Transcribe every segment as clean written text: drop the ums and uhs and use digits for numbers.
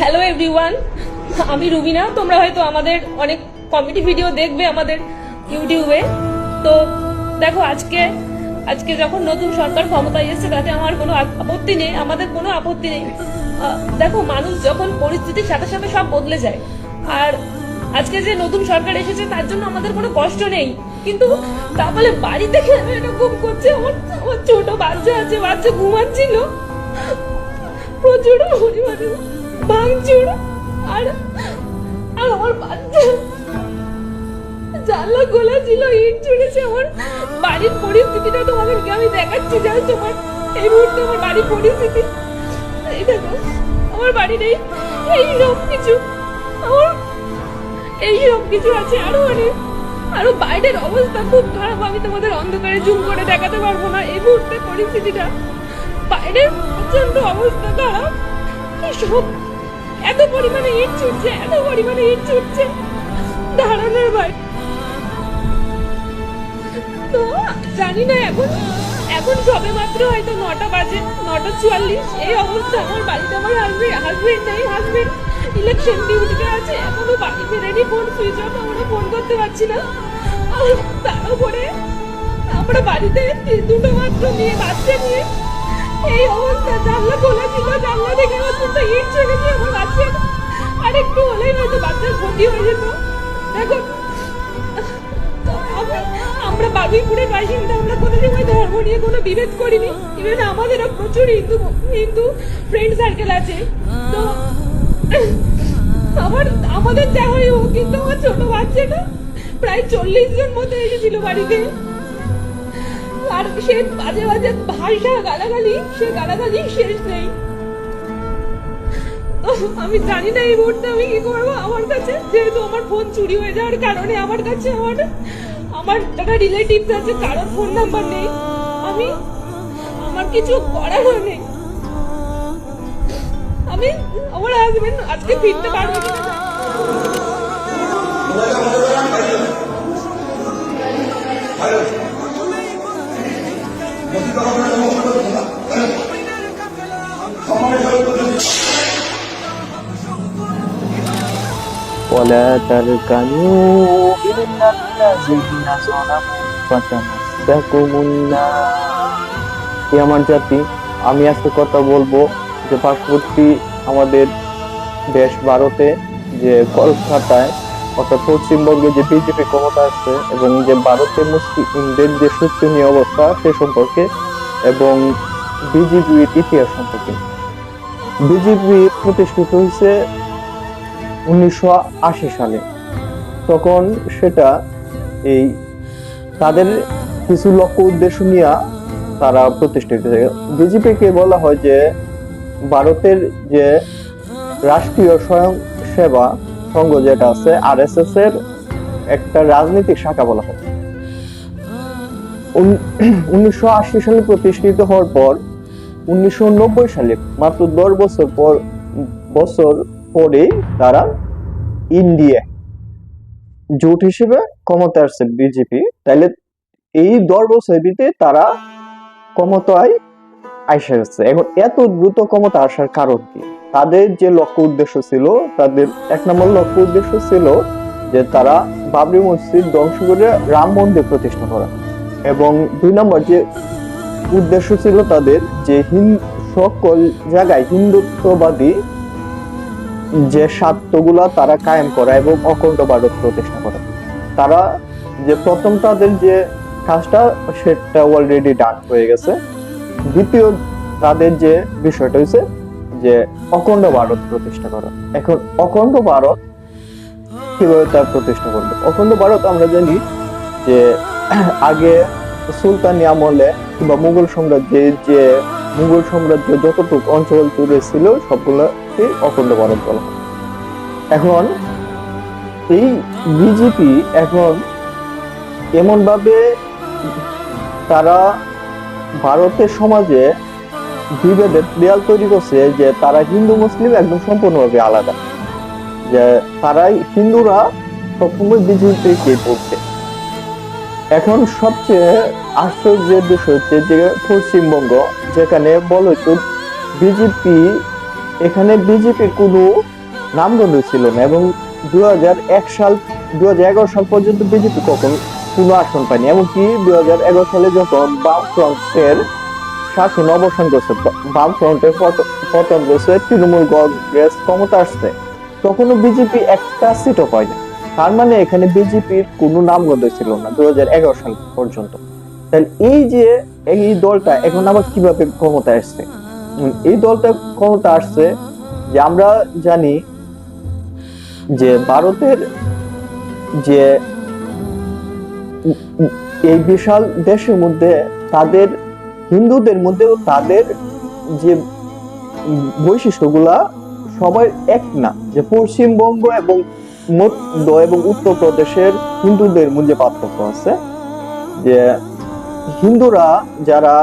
Hello everyone, আমি রুবিনা। তোমরা হয়তো আমাদের অনেক কমেডি ভিডিও দেখবে আমাদের ইউটিউবে। তো দেখো, আজকে যখন নতুন সরকার ক্ষমতায় এসেছে তাতে আমার কোনো আপত্তি নেই, আমাদের কোনো আপত্তি নেই। দেখো, মানুষ যখন পরিস্থিতির সাথে সাথে সব বদলে যায়, আর আজকে যে নতুন সরকার এসেছে তার জন্য আমাদের কোনো কষ্ট নেই। কিন্তু তা বলে বাড়িতে কেন এরকম করছে? আমার ছোট বাচ্চা আছে, বাচ্চা ঘুমাচ্ছিল, প্রচুর পরিমাণে ভাঙচুর। আর আমার বাচ্চা জানলা খোলা ছিল, ইট ছুড়েছে। আমার বাড়ির পরিস্থিতিটা তোমাদেরকে আমি দেখাচ্ছি। যাও, তোমার এই মুহূর্তে আমার বাড়ির পরিস্থিতি এই দেখো। আমার বাড়ির এইরকম কিছু, আমার এইরকম কিছু আছে। আরো বাইরের অবস্থা খুব খারাপ। আমি তোমাদের অন্ধকারে জুম করে দেখাতে পারবো না এই মুহূর্তে পরিস্থিতিটা। বাইরের প্রচন্ড অবস্থা খারাপ। সব এত পরিমাণে ইট ছুটছে দাঁড়ানোর বাইরে। তো জানি না, এখন সবে মাত্র হয়তো 9টা বাজে, 9:44। এই অবস্থা আমার বাড়িতে। আমার হাজবেন্ড নেই, হাজবেন্ড ইলেকশন ডিউটিতে আছে, এখনো বাড়ি ফেরেনি। ফোন সুইচ অফ, আমরা ফোন করতে পারছি না। তার উপরে আমরা বাড়িতে দুটো মাত্র নিয়ে, বাচ্চা নিয়ে এই অবস্থা। জানলা খোলা ছিল, জানলা থেকে অত্যন্ত ইট ছেড়েছে। আমার বাচ্চা আর একটু হলেই হয়তো বাচ্চার ক্ষতি হয়ে যেত। দেখো, আমরা বারুইপুরের বাসিন্দা, আমরা কোনো সময় ধর্ম নিয়ে কোনো বিভেদ করিনি। ইভেন আমাদেরও প্রচুর হিন্দু ফ্রেন্ড সার্কেল আছে। তো আমাদের যা হয় হোক, কিন্তু আমার ছোট বাচ্চাটা প্রায় 40 জন মতো এসেছিল বাড়িতে। আর সে বাজে বাজে ভাষা, গালাগালি, সে গালাগালি শেষ নেই। তো আমি জানি না এই মুহূর্তে আমি কি করবো। আমার কাছে যেহেতু আমার ফোন চুরি হয়ে যাওয়ার কারণে আমার কাছে আমার যারা রিলেটিভস আছে কারোর ফোন নাম্বার নেই। আমার কিছু করারও নেই। আমার হাজবেন্ড আজকে ফিরতে পারবো না। ولا تركنوا إلى الذين ظلموا فتمسكم النار। আমার জাতি, আমি আজকে কথা বলবো যে পার্শ্ববর্তী আমাদের দেশ ভারতে, যে কলকাতায় অর্থাৎ পশ্চিমবঙ্গে যে বিজেপি ক্ষমতা আছে এবং যে ভারতের মুসলিমদের যে শোচনীয় অবস্থা সে সম্পর্কে এবং বিজেপির ইতিহাস সম্পর্কে। বিজেপি প্রতিষ্ঠিত হয়েছে 1980 সালে। তখন সেটা এই তাদের কিছু লক্ষ্য উদ্দেশ্য নিয়ে তারা প্রতিষ্ঠিত হয়েছে। বিজেপিকে বলা হয় যে ভারতের যে রাষ্ট্রীয় স্বয়ং সেবা সংঘ যেটা আছে, আরএসএস এর একটা রাজনৈতিক শাখা বলা হয়। 1980 সালে প্রতিষ্ঠিত হওয়ার পর 1990 সালে, মাত্র 10 বছর পরে তারা ইন্ডিয়া জোট হিসেবে ক্ষমতা আসছে বিজেপি। তাইলে এই 10 বছরের ভিতরে তারা ক্ষমতায় আইসা গেছে। এখন এত দ্রুত ক্ষমতা আসার কারণ কি? তাদের যে লক্ষ্য উদ্দেশ্য ছিল, তাদের 1 নম্বর লক্ষ্য উদ্দেশ্য ছিল যে তারা বাবরি মসজিদ ধ্বংস করে রাম মন্দির প্রতিষ্ঠা করা, এবং 2 নম্বর যে উদ্দেশ্য ছিল তাদের যে সকল জায়গায় হিন্দুত্ববাদী যে স্বার্থগুলা তারা কায়েম করা এবং অখণ্ড ভারত প্রতিষ্ঠা করা। তারা যে প্রথম তাদের যে কাজটা সেটা অলরেডি ডান হয়ে গেছে। দ্বিতীয় তাদের যে বিষয়টা হয়েছে যে অখণ্ড ভারত প্রতিষ্ঠা করা। এখন অখণ্ড ভারত কিভাবে তার প্রতিষ্ঠা করবে? অখণ্ড ভারত আমরা জানি যে আগে সুলতানি আমলে কিংবা মুঘল সাম্রাজ্য যতটুকু অঞ্চল জুড়ে ছিল সবগুলোকে অখণ্ড ভারত বলা হয়। এখন এই বিজেপি এখন এমন ভাবে তারা ভারতের সমাজে বিভেদের দেয়াল তৈরি করছে যে তারা হিন্দু মুসলিম একদম সম্পূর্ণভাবে আলাদা। যে তারাই হিন্দুরা সবসময় বিজেপিকে পড়ছে। এখন সবচেয়ে আশ্চর্যের বিষয় হচ্ছে যে পশ্চিমবঙ্গ, যেখানে বলো তো বিজেপি এখানে বিজেপির কোনো নামগন্ধ ছিল না, এবং 2011 সাল পর্যন্ত বিজেপি কখনো কোনো আসন পায়নি। এমনকি 2011 সালে যখন বামফ্রন্টের শাসন অবসান করছে, বামফ্রন্টের পতন করছে, তৃণমূল কংগ্রেস ক্ষমতা আসছে, তখনও বিজেপি একটা সিটও পায়নি। তার মানে এখানে বিজেপির কোনো নামগন্ধ ছিল না 2011 সাল পর্যন্ত। তাহলে এই দলটা এখন আবার কিভাবে ক্ষমতা আসছে? এই দলটা ক্ষমতা আসছে যে আমরা জানি যে ভারতের যে এই বিশাল দেশের মধ্যে তাদের হিন্দুদের মধ্যেও তাদের যে বৈশিষ্ট্যগুলা সবাই এক না, যে পশ্চিমবঙ্গ এবং মধ্য এবং উত্তরপ্রদেশের হিন্দুদের মধ্যে পার্থক্য আছে। যে হিন্দুরা, যারা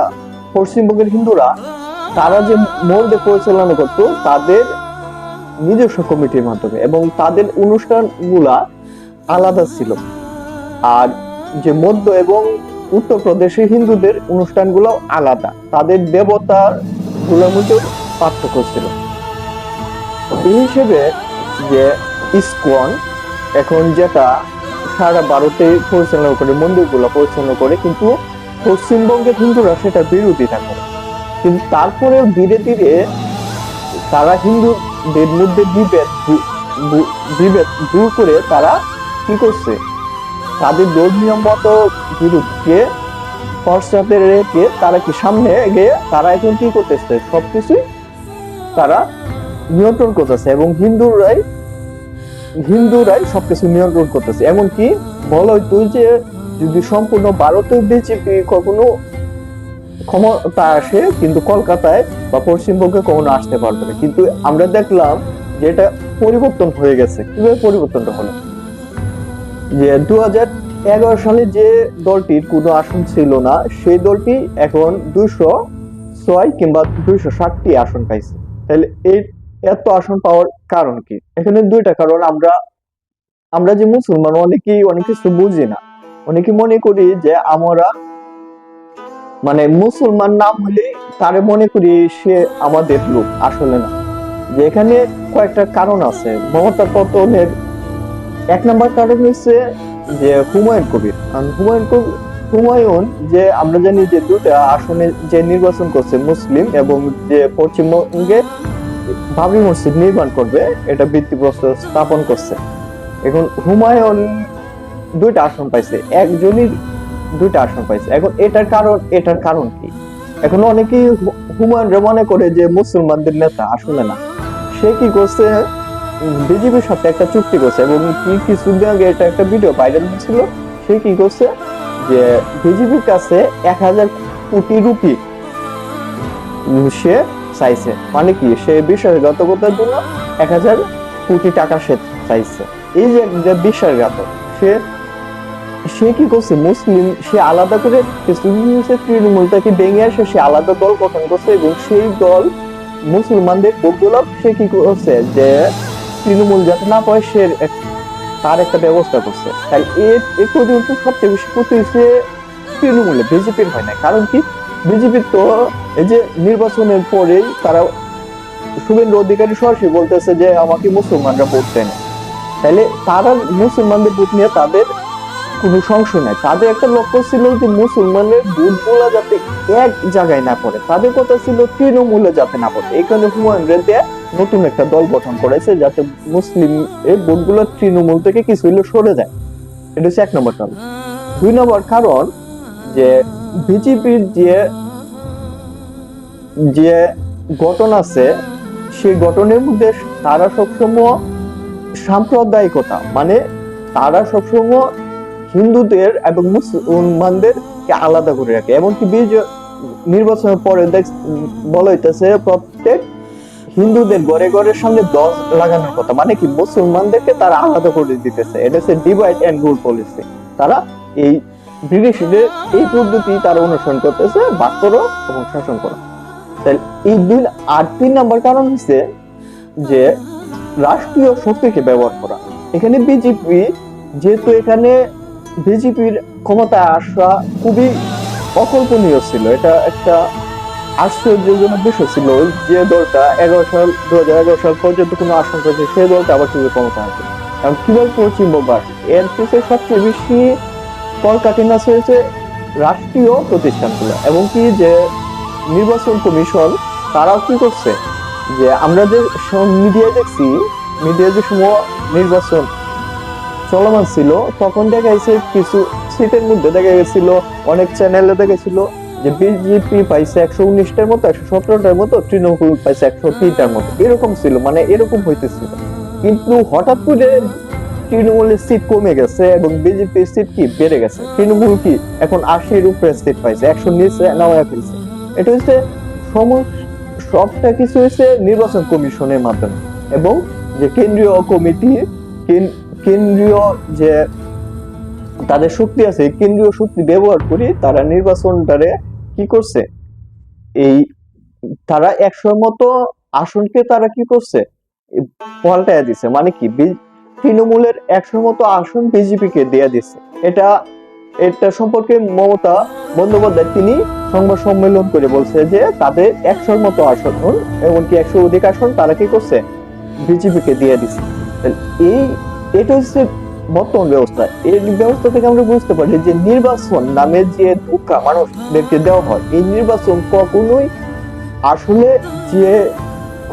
পশ্চিমবঙ্গের হিন্দুরা, তারা যে মন্দির পরিচালনা করতো তাদের নিজস্ব কমিটির মাধ্যমে, এবং তাদের অনুষ্ঠানগুলা আলাদা ছিল। আর যে মধ্য এবং উত্তরপ্রদেশের হিন্দুদের অনুষ্ঠানগুলো আলাদা, তাদের দেবতার গুলোর মধ্যে পার্থক্য ছিল। এই হিসেবে যে ইসকন এখন যেটা সারা ভারতে পরিচালনা করে, মন্দিরগুলো পরিচালনা করে, কিন্তু পশ্চিমবঙ্গের হিন্দুরা সেটা বিরোধী থাকে। কিন্তু তারপরেও ধীরে ধীরে তারা হিন্দুদের মধ্যে বিভেদ দূর করে তারা কি করছে, তাদের ধর্মীয় মত বিরুদ্ধে পশ্চাতে রেখে তারা কি সামনে গিয়ে তারা এখন কি করতেছে, সবকিছুই তারা নিয়ন্ত্রণ করতেছে, এবং হিন্দুরাই সবকিছু নিয়ন্ত্রণ করতেছে। এমনকি বলা হইতো যে যদি সম্পূর্ণ ভারতে বিজেপি কখনো ক্ষমতা আসে, কিন্তু কলকাতায় বা পশ্চিমবঙ্গে কখনো আসতে পারবে না। কিন্তু আমরা দেখলাম যে এটা পরিবর্তন হয়ে গেছে। কিভাবে পরিবর্তনটা হলো? যে 2011 সালে যে দলটির কোনো আসন ছিল না, সেই দলটি এখন 206 কিংবা 260টি আসন পাইছে। তাহলে এই এত আসন পাওয়ার কারণ কি? এখানে দুইটা কারণ। আমরা যে মুসলমান, অনেকেই অনেক কিছু বুঝি না। অনেকে মনে করি যে আমরা মানে মুসলমান নাম হলে তারে মনে করি সে আমাদের লোক, আসলে না। যে এখানে কয়েকটা কারণ আছে। মমতার পতনের এক নম্বর কারণ হচ্ছে যে হুমায়ুন কবির। হুমায়ুন যে আমরা জানি যে দুটা আসনে যে নির্বাচন করছে, মুসলিম এবং যে পশ্চিমবঙ্গে বাবরি মসজিদ নির্মাণ করবে, এটা ভিত্তিপ্রস্তর স্থাপন করছে। এখন হুমায়ুন দুইটা আসন পাইছে, একজনই দুইটা আসন পাইছে। এখন এটার কারণ কি? এখন অনেকেই হুমায়ুন মনে করে যে মুসলমানদের নেতা, আসলে না। সে কি করছে, বিজেপির সাথে একটা চুক্তি করছে, এবং কিছুদিন আগে এটা একটা ভিডিও ভাইরাল হয়েছিল। সে কি করছে যে বিজেপির কাছে 1000 কোটি রুপি সে চাইছে। মানে কি, সে বিশ্বাসঘাতকতার জন্য 1000 কোটি টাকা সে চাইছে। এই যে বিশ্বাসঘাতক, সে কি করছে, মুসলিম সে আলাদা করে তৃণমূলটাকে ভেঙে আসে, সে আলাদা দল গঠন করছে, এবং সেই দল মুসলমানদের ভোটগুলো সে কি করছে যে তৃণমূল যাতে না পায় সে তার একটা ব্যবস্থা করছে। তাই এ পর্যন্ত সবচেয়ে বেশি ক্ষতি হচ্ছে তৃণমূলে, বিজেপির হয় না। কারণ কি, বিজেপির তো এই যে নির্বাচনের পরেই তারা শুভেন্দু অধিকারী সরাসরি বলতেছে যে আমাকে মুসলমানরা ভোট দেন। তাহলে তারা মুসলমানদের ভোট নিয়ে তাদের কোনো সংশয় নাই। তাদের একটা লক্ষ্য ছিল যে মুসলমানের ভোটগুলো যাতে এক জায়গায় না পড়ে, তাদের কথা ছিল তৃণমূলে যাতে না পড়ে। এখানে হুমায়ুন রেড্ডি নতুন একটা দল গঠন করেছে যাতে মুসলিম এর ভোটগুলো তৃণমূল থেকে কিছু হলে সরে যায়। এটা হচ্ছে 1 নম্বর কারণ। 2 নম্বর কারণ যে বিজেপির যে গঠন আছে, সেই গঠনের মধ্যে তারা সবসময় সাম্প্রদায়িকতা, মানে তারা সবসময় হিন্দুদের এবং মুসলমানদেরকে আলাদা করে রাখে। এমনকি নির্বাচনের পরে বলা হইতেছে প্রত্যেক হিন্দুদের ঘরে ঘরের সামনে 10 লাগানোর কথা। মানে কি, মুসলমানদেরকে তারা আলাদা করে দিতেছে। এটা হচ্ছে ডিভাইড এন্ড রুল পলিসি। তারা এই ব্রিটিশদের এই পদ্ধতি তারা অনুসরণ করতেছে, ভাগ করো এবং শাসন করো। তাহলে এই 3 নম্বর কারণ হচ্ছে যে রাষ্ট্রীয় শক্তিকে ব্যবহার করা। এখানে বিজেপি, যেহেতু এখানে বিজেপির ক্ষমতায় আসা খুবই অকল্পনীয় ছিল, এটা একটা আশ্চর্যজনক বিষয় ছিল যে দলটা 2011 সাল পর্যন্ত কোনো আসন পেয়েছে সেই দলটা আবার কিভাবে ক্ষমতা আসে এবং কিভাবে পশ্চিমবঙ্গ আসে। এর পিছনে সবচেয়ে বেশি কলকাঠিন্যাস হয়েছে রাষ্ট্রীয় প্রতিষ্ঠানগুলো এবং কি যে নির্বাচন কমিশন তারাও কি করছে যে আমরা যে মিডিয়ায় দেখছি, মিডিয়ায় যে সময় নির্বাচন চলমান ছিল তখন দেখা গেছে কিছু সিটের মধ্যে দেখা গেছিল, অনেক চ্যানেলে দেখেছিল যে বিজেপি পাইছে 119টার মতো, 117টার মতো, তৃণমূল পাইছে 103টার মতো, এরকম ছিল, মানে এরকম হইতেছিল। কিন্তু হঠাৎ করে তৃণমূলের সিট কমে গেছে এবং বিজেপির সিট কি বেড়ে গেছে। তৃণমূল কি এখন 80-এর উপরে সিট পাইছে, 100 নিচে নামায়া ফেলছে। এটা হচ্ছে সবটা কিছু হয়েছে নির্বাচন কমিশনের মাধ্যমে এবং যে কেন্দ্রীয় কমিটি, কেন্দ্রীয় যে তাদের শক্তি আছে, কেন্দ্রীয় শক্তি ব্যবহার করে তারা নির্বাচনটারে কি করছে, এই তারা 100 মতো আসনকে তারা কি করছে পাল্টাইয়া দিছে। মানে কি তৃণমূলের 100 মতো আসন বিজেপি কে দেয়া দিছে। এটা এটা সম্পর্কে মমতা বন্দ্যোপাধ্যায় তিনি সংবাদ সম্মেলন করে বলছে যে তাদের 100 মতো আসন, এমনকি 100 অধিক আসন তারা কি করছে বিজেপি কে দিয়ে দিছে। এই এটা হচ্ছে বর্তমান ব্যবস্থা। এই ব্যবস্থা থেকে আমরা বুঝতে পারি যে নির্বাচন নামে যে ধোঁকা মানুষদেরকে দেওয়া হয়, এই নির্বাচন কখনোই আসলে যে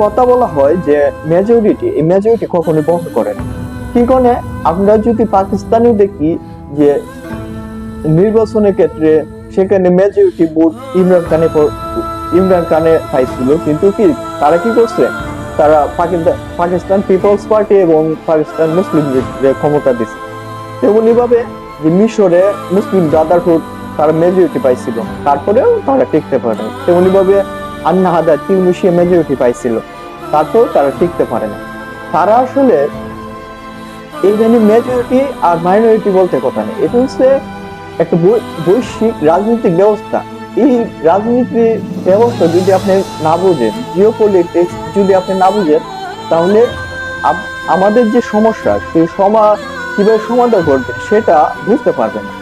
কথা বলা হয় যে মেজরিটি, এই মেজরিটি কখনোই বহন করে না। কি করে আমরা যদি পাকিস্তানেও দেখি যে নির্বাচনের ক্ষেত্রে সেখানে মেজরিটি ভোট ইমরান খানে পাইছিল, কিন্তু কি তারা কি করছে, তারা পাকিস্তান পিপলস পার্টি এবং পাকিস্তান মুসলিম লীগের ক্ষমতা দিচ্ছে। তেমনি ভাবে যে মিশরে মুসলিম ব্রাদারহুড তারা মেজরিটি পাইছিল, তারপরেও তারা টিকতে পারে না। তেমনি ভাবে আন্না হাদা তিউনিসিয়া মেজরিটি পাইছিল, তারপর তারা টিকতে পারে না। তারা আসলে এইখানে মেজরিটি আর মাইনরিটি বলতে কথা নেই, এটা হচ্ছে একটা বৈশ্বিক রাজনৈতিক ব্যবস্থা। এই রাজনীতি ব্যবস্থা যদি আপনি না বুঝেন, জিওপলিটিক্স যদি আপনি না বুঝেন, তাহলে আমাদের যে সমস্যা সেই কিভাবে সমাধান করবে সেটা বুঝতে পারবেন না।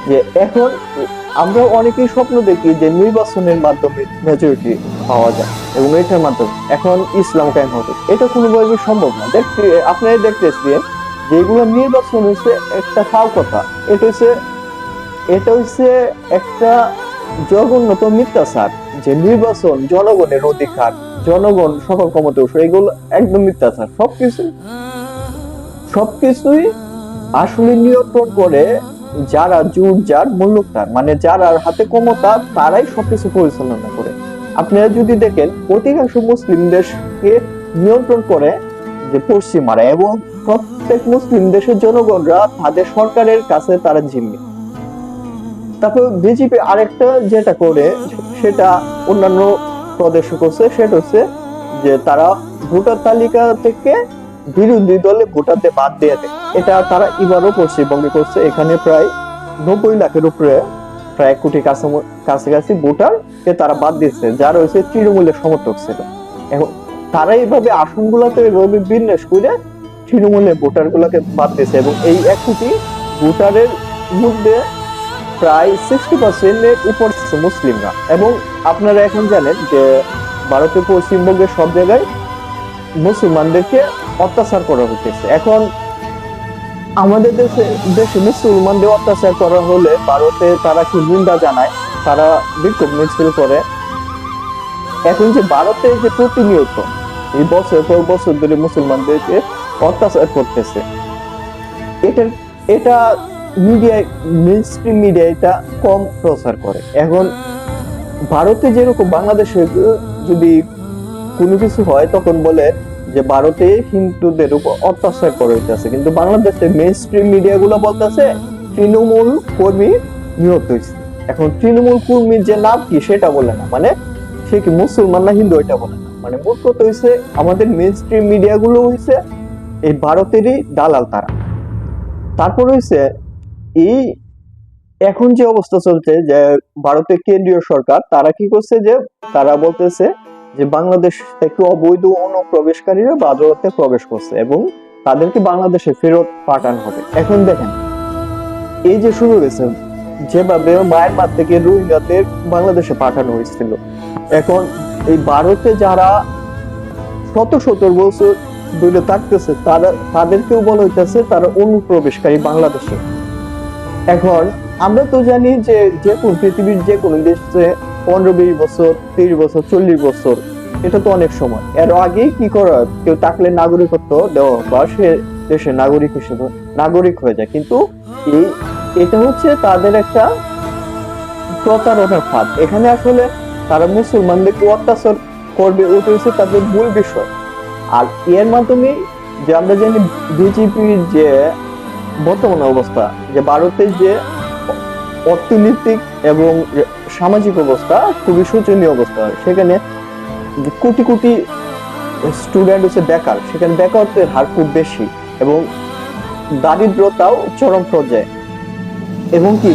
যে এখন আমরা অনেকেই স্বপ্ন দেখি যে নির্বাচনের মাধ্যমে মেজরিটি পাওয়া যায় এবং এটার মাধ্যমে এখন ইসলাম কায়েম হবে, এটা কোনোভাবে সম্ভব না। আপনারা দেখতেছি যেগুলো নির্বাচন হচ্ছে একটা ফাও কথা, এটা হচ্ছে একটা জঘন্যত মিথ্যাচার। যে নির্বাচন জনগণের অধিকার, জনগণ সকল ক্ষমতা, এগুলো একদম মিথ্যাচার। সবকিছুই আসলে নিয়ন্ত্রণ করে যারা যার মুল্লুক তার, মানে যারা হাতে ক্ষমতা তারাই সবকিছু পরিচালনা করে। আপনারা যদি দেখেন অধিকাংশ মুসলিম দেশকে নিয়ন্ত্রণ করে যে পশ্চিমারা, এবং প্রত্যেক মুসলিম দেশের জনগণরা তাদের সরকারের কাছে তারা জিম্মি। তারপর বিজেপি আরেকটা যেটা করে সেটা অন্যান্য প্রদেশে করছে, সেটা হচ্ছে যে তারা ভোটার তালিকা থেকে বিরোধী দলে ভোটারদের বাদ দিয়ে দেয়। এটা তারা এবারও পশ্চিমবঙ্গে করছে। এখানে প্রায় 90 লাখের উপরে, প্রায় 1 কোটি কাছাকাছি ভোটারকে তারা বাদ দিচ্ছে, যারা হচ্ছে তৃণমূলের সমর্থক ছিল। এখন তারা এইভাবে আসনগুলোতে এইভাবে বিন্যাস করে তৃণমূলের ভোটার গুলাকে বাদ দিচ্ছে এবং এই 1 কোটি ভোটারের মধ্যে প্রায় 60% উপর মুসলিমরা। এবং আপনারা এখন জানেন যে ভারতের পশ্চিমবঙ্গের সব জায়গায় মুসলমানদেরকে অত্যাচার করা হইতেছে। এখন আমাদের দেশে মুসলমানদের অত্যাচার করা হলে ভারতে তারা কি নিন্দা জানায়, তারা বিক্ষোভ মিছিল করে। এখন যে ভারতে যে প্রতিনিয়ত এই বছর পর বছর ধরে মুসলমানদেরকে অত্যাচার করতেছে, এটা মিডিয়ায়, মেইনস্ট্রিম মিডিয়া এটা কম প্রচার করে। এখন ভারতে যেরকম বাংলাদেশে যদি কোনো কিছু হয় তখন বলে যে ভারতে হিন্দুদের উপর অত্যাচার করা হইতেছে, কিন্তু বাংলাদেশের মেইনস্ট্রিম মিডিয়া গুলো বলতেছে তৃণমূল কর্মী নিহত হয়েছে। এখন তৃণমূল কর্মীর যে নাম কি সেটা বলে না, মানে সে কি মুসলমান না হিন্দু এটা বলে না। মানে মূল কথা হয়েছে আমাদের মেইনস্ট্রিম মিডিয়া গুলো হয়েছে এই ভারতেরই দালাল তারা। তারপর হয়েছে এই এখন যে অবস্থা চলছে যে ভারতের কেন্দ্রীয় সরকার তারা কি করছে, যে তারা বলতেছে যে বাংলাদেশ থেকে অবৈধ অনুপ্রবেশকারীরা ভারতে প্রবেশ করছে এবং তাদেরকে বাংলাদেশে ফেরত পাঠানো হবে। এখন দেখেন এই যে শুরু হয়েছে, যেভাবে মায়ানমার থেকে রোহিঙ্গাদের বাংলাদেশে পাঠানো হয়েছিল, এখন এই ভারতে যারা শত শত বছর ধরে থাকতেছে তাদেরকেও বলা হইতেছে তারা অনুপ্রবেশকারী বাংলাদেশে। এখন আমরা তো জানি যে যে কোন পৃথিবীর যে কোনো দেশে 15-20 বছর, 30 বছর, 40 বছর, এটা তো অনেক সময়। এর আগে কি করা, কেউ থাকলে নাগরিকত্ব দেওয়া বা সে দেশের নাগরিক হিসেবে নাগরিক হয়ে যায়। কিন্তু এটা হচ্ছে তাদের একটা প্রতারণার ফাঁদ। এখানে আসলে তারা মুসলমানদেরকে অত্যাচার করবে, ওটা হচ্ছে তাদের মূল বিষয়। আর এর মাধ্যমে যে আমরা জানি বিজেপির যে বর্তমান অবস্থা, যে ভারতের যে অর্থনৈতিক এবং সামাজিক অবস্থা খুবই শোচনীয় অবস্থা। সেখানে কোটি কোটি স্টুডেন্ট হচ্ছে বেকার, সেখানে বেকারত্বের হার খুব বেশি এবং দারিদ্রতাও চরম পর্যায়ে। এবং কি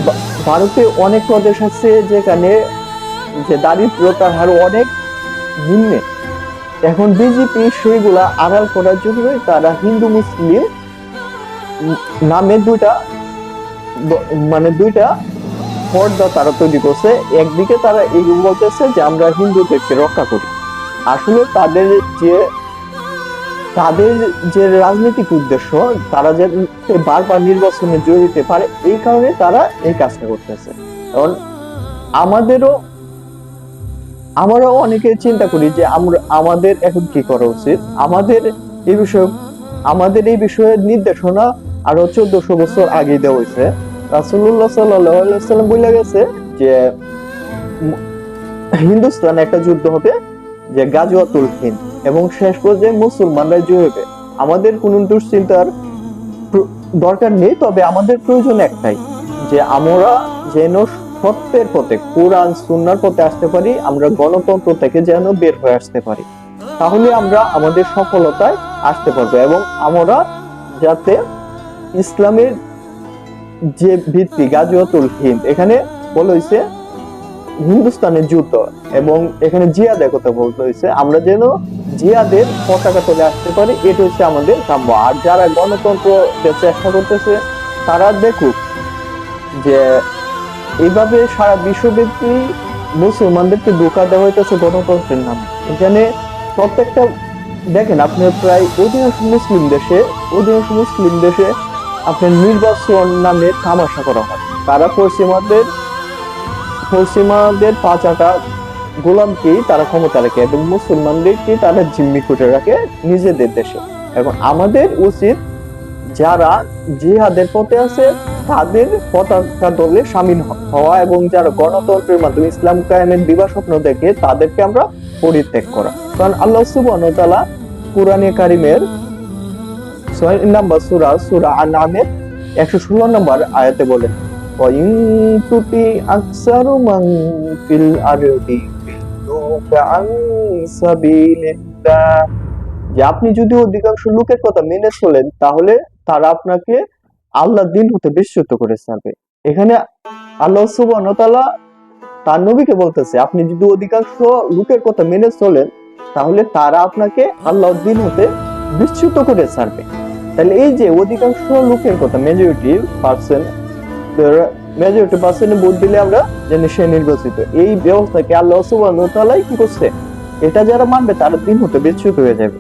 ভারতে অনেক প্রদেশ আছে যেখানে যে দারিদ্রতার হার অনেক নিম্নে। এখন বিজেপি সেগুলা আড়াল করার জন্যই তারা হিন্দু মুসলিম নামে দুইটা পর্দা তারা তৈরি করছে। একদিকে তারা এগুলো বলতেছে যে আমরা হিন্দুদেরকে রক্ষা করি, আসলে তাদের যে রাজনৈতিক উদ্দেশ্য, তারা যে বারবার নির্বাচনে জড়িতে পারে, এই কারণে তারা এই কাজটা করতেছে। কারণ আমরাও অনেকে চিন্তা করি যে আমাদের এখন কি করা উচিত। আমাদের এই বিষয়ে নির্দেশনা আরো 1400 বছর আগে দেওয়া হয়েছে। রাসূলুল্লাহ সাল্লাল্লাহু আলাইহি ওয়াসাল্লাম বলে গেছে যে হিন্দুস্তানে একটা যুদ্ধ হবে, যে গাজওয়াতুল হিন্দ, এবং শেষ পর্যায়ে মুসলমানরা জয় হবে। আমাদের কোনো দুশ্চিন্তার দরকার নেই, তবে আমাদের প্রয়োজন একটাই, যে আমরা যেন সত্যের পথে, কোরআন সুন্নাহর পথে আসতে পারি, আমরা গণতন্ত্র থেকে যেন বের হয়ে আসতে পারি। তাহলে আমরা আমাদের সফলতায় আসতে পারবো। এবং আমরা যাতে ইসলামের যে ভিত্তি গাজওয়াতুল হিন্দ, এখানে বলা হয়েছে হিন্দুস্তানের যুদ্ধ, এবং এখানে জিহাদের কথা বলতে হয়েছে, আমরা যেন জিহাদের পতাকা তুলে আসতে পারি, এটা হচ্ছে আমাদের কাম্য। আর যারা গণতন্ত্র চেষ্টা করতেছে তারা দেখুক যে এইভাবে সারা বিশ্বব্যাপী মুসলমানদেরকে ধোঁকা দেওয়া হইতেছে গণতন্ত্রের নামে। এখানে প্রত্যেকটা দেখেন, আপনার প্রায় অধিকাংশ মুসলিম দেশে আপনার নির্বাচন নামে তামাশা করা হয়। তারা পশ্চিমাদের পাঁচাটা গোলামকেই তারা ক্ষমতা রাখে এবং মুসলমানদেরকে তারা জিম্মি করে রাখে নিজেদের দেশে। এবং আমাদের উচিত যারা জিহাদের পথে আছে তাদের পতাকা দলে শামিল হওয়া, এবং যারা গণতন্ত্রের মাধ্যমে ইসলাম কায়েমের দিবা স্বপ্ন দেখে তাদেরকে আমরা পরিত্যাগ করা। কারণ আল্লাহ সুবহানাহু ওয়া তাআলা কুরআনে কারীমের 6 নম্বর সূরা আন-নামের 116 নম্বর আয়াতে বলেন, ওয়াইন তুতি আকসারু মান ফিল আরদি ইউদুকা আন সাবিলিল্লাহ, যে আপনি যদি অধিকাংশ লোকের কথা মেনে চলেন তাহলে তারা আপনাকে আল্লাহর দিন হতে বিচ্যুত করে ছাড়বে। এখানে আল্লাহ সুবহানাহু ওয়া তাআলা তার নবীকে বলতেছে, আপনি যদি অধিকাংশ লোকের কথা মেনে চলেন তাহলে তারা আপনাকে আল্লাহর দিন হতে বিচ্যুত করে ছাড়বে। তাহলে এই যে অধিকাংশ লোকের কথা, মেজরিটি পার্সেন্ট ভোট দিলে আমরা জানি সে নির্বাচিত, এই ব্যবস্থাকে আল্লাহ সুবহানাহু ওয়া তাআলা কি করছে, এটা যারা মানবে তারা দিন হতে বিচ্যুত হয়ে যাবে।